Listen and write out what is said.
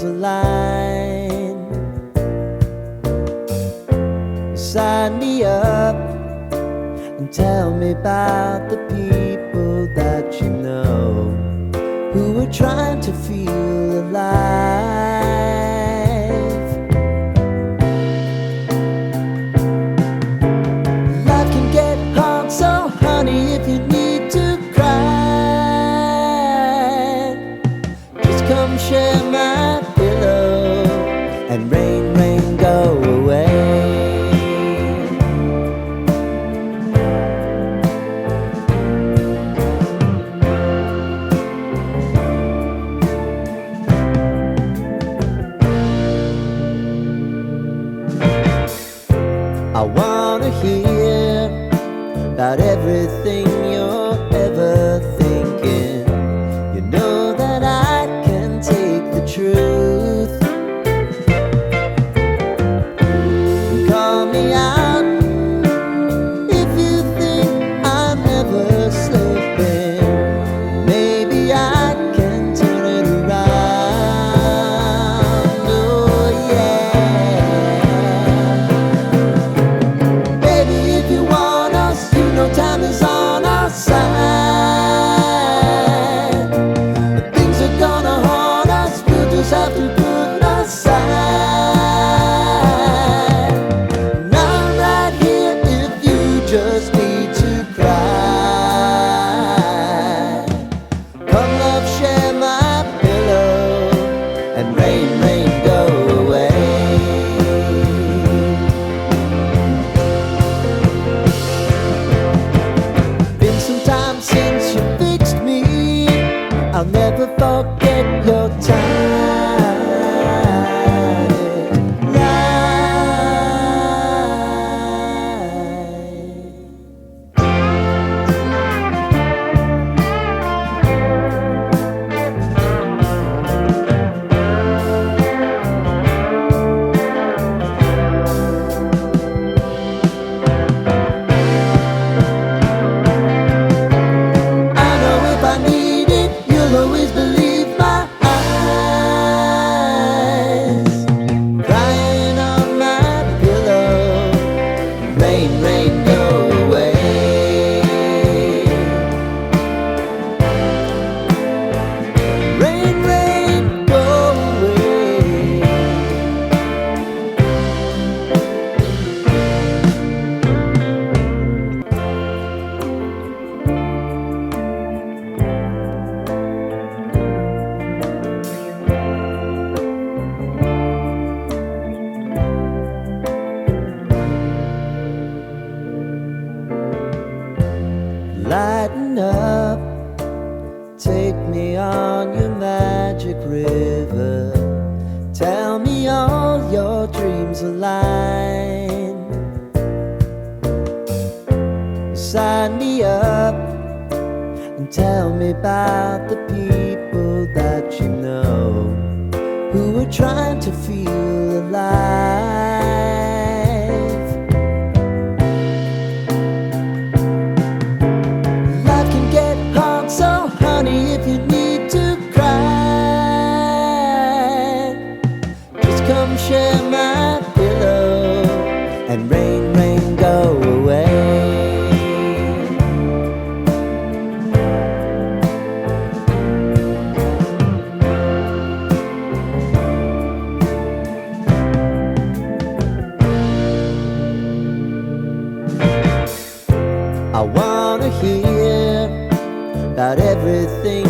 align. Sign me up and tell me about the people that you know who are trying to feel alive. Life can get hard, so honey, if you need to cry, just come share my pillow and rain, rain, go away. I wanna hear about everything you're ever thinking. You know that I can take the truth. Call me out if you think I'm never slipping. Maybe I can turn it around. Oh yeah. Time is on our side. But things are gonna haunt us. We'll just have to put aside. And I'm right here if you just need to cry. Come love, share my pillow and rain, rain, go away. Since you fixed me, I'll never forget your always believe my eyes. Crying on my pillow, rain, rain, go away. Rain, rain, go away. Lighten up, take me on your magic river. Tell me all your dreams align. Sign me up and tell me about the people that you know who are trying to feel alive. So honey, if you need to cry, just come share my pillow and rain, rain, go away. I wanna hear about everything